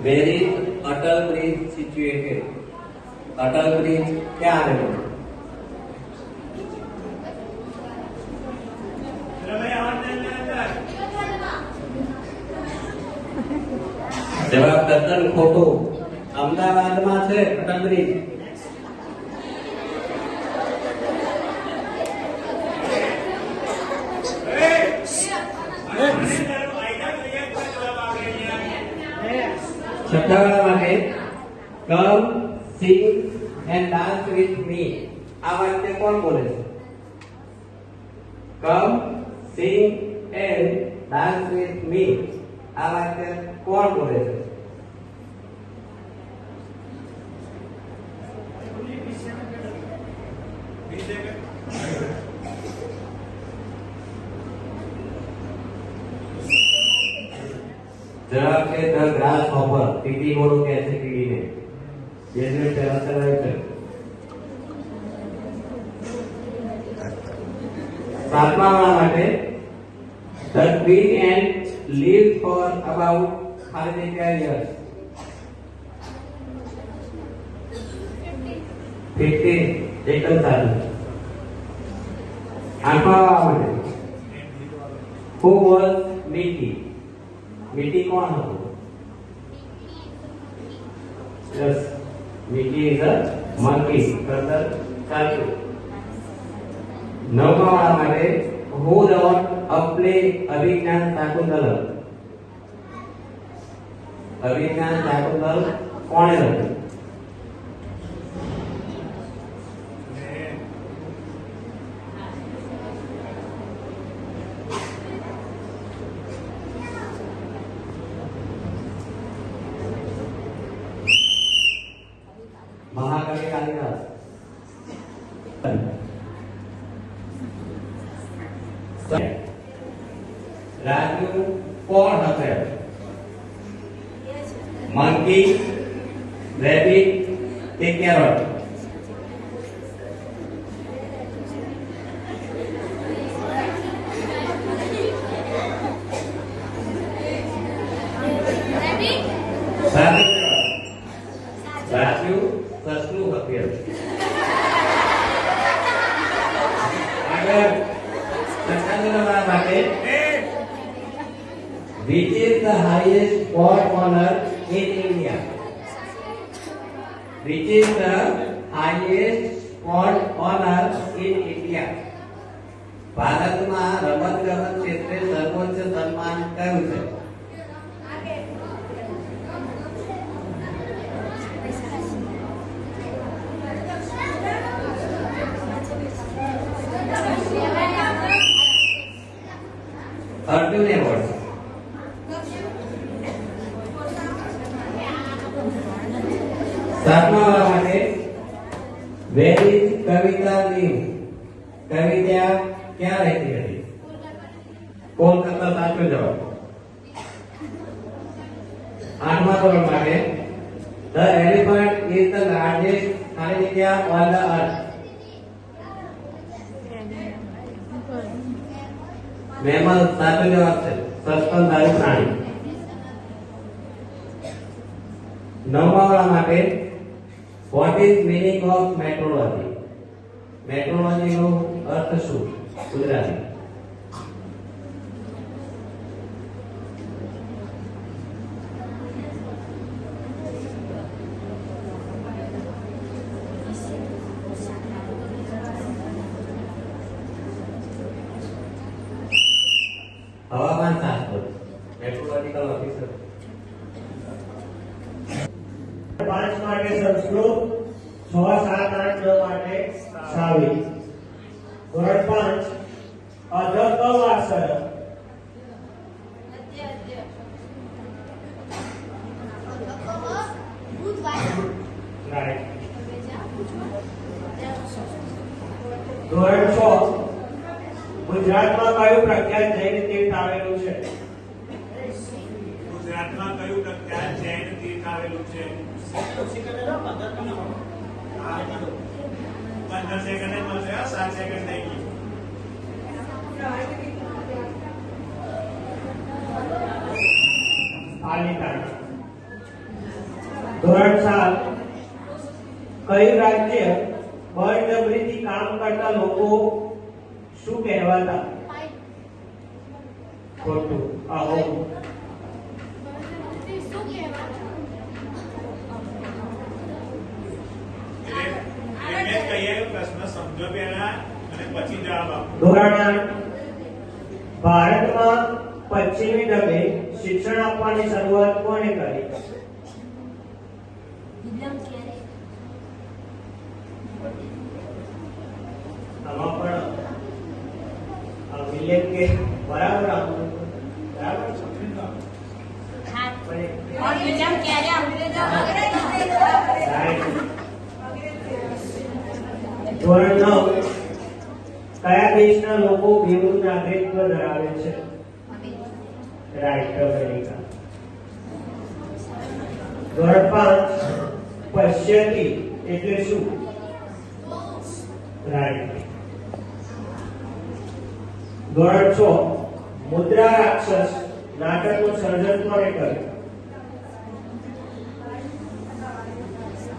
Where is Atal Bridge situated? Atal Bridge ક્યાં આવેલો છે? જવાબ તદ્દન ખોટો. અમદાવાદમાં છે અટલ બ્રિજ. છઠ્ઠા માટે come sing and dance with me આ વાક્ય કોણ બોલે છે? Come sing and dance with me આ વાક્ય કોણ બોલે છે? જવાબ છે ધ ગ્રાસ હોપર. ટીટી બોલો કે છે કીડીને. જેને પહેલા ચલાવે છે. સાતમા વાળા માટે the queen and leave for about ખાલી જગ્યા યર્સ. 15 એકદમ સાચું. આઠમા વાળા માટે હુ વોઝ મિકી. મિકી કોણ હતું? Yes, Mickey is a monkey. તદ્દન સાચું. નવમા વાળા માટે હુ રોટ અ પ્લે અભિજ્ઞાન શાકુંતલ. અભિજ્ઞાન શાકુંતલ કોણે લખ્યું? મહાકવિ કાલિદાસ. રાજુ કોણ હશે? મંકી, રેબિટ કે કેરટ? રાજુ સસલું હશે. આગળ સંચાલનના માટે which is the highest sport on earth in India? Which is the highest sport on earth in India? ભારતમાં રમતગમત ક્ષેત્રે સર્વોચ્ચ સન્માન કયું છે? અર્જુન એવોર્ડ. સાતમા વાળા માટે વેર ઇઝ કવિતા લીવ. કવિતા ક્યાં રહેતી હતી? કોલકાતા. સાચો જવાબ. આઠમા ધોરણ માટે the elephant is the largest ખાલી જગ્યા ઓન ધ અર્થ. મેમલ. સાચો જવાબ છે સસ્તનધારી પ્રાણી. નવમા વાળા માટે what is meaning of metrology. Metrology નો અર્થ શું? ગુજરાતી. હવામાન શાસ્ત્ર. Meteorological officer. 5 માટે સંસ્કૃત, 6, 7, 8, 9 માટે સાવી. ધોરણ 5 અધકવાસર. ધોરણ 6 ગુજરાતમાં કયું પ્રખ્યાત જૈન તીર્થ આવેલું છે? ગુજરાતમાં કયું પ્રખ્યાત જૈન તીર્થ આવેલું છે? 15 સેકન્ડ મળશે. 7 સેકન્ડ થઈ ગઈ. પાલિતાણા. ધોરણ 7 કયું રાજ્ય બળજબરીથી કામ કરતા લોકો શું કહેવાતા? ખોટું. આહો. એટલે મેં કહીએ પ્રશ્ન સમજો પહેલા અને પછી જવાબ આપો. ધોરણ 8 ભારતમાં પશ્ચિમી ઢબે શિક્ષણ આપવાની શરૂઆત કોણે કરી? આમાં પણ વિલિયમ કે બરાબર આવતું. બરાબર છે? ધોરણ 9 કયા દેશના લોકો બેવડું નાગરિકત્વ ધરાવે છે? Right, America. ધોરણ 5 પશ્યતી એટલે શું? રાઈટ. ધોરણ 6 મુદ્રા રાક્ષસ નાટકનું સર્જન કોણે કર્યું?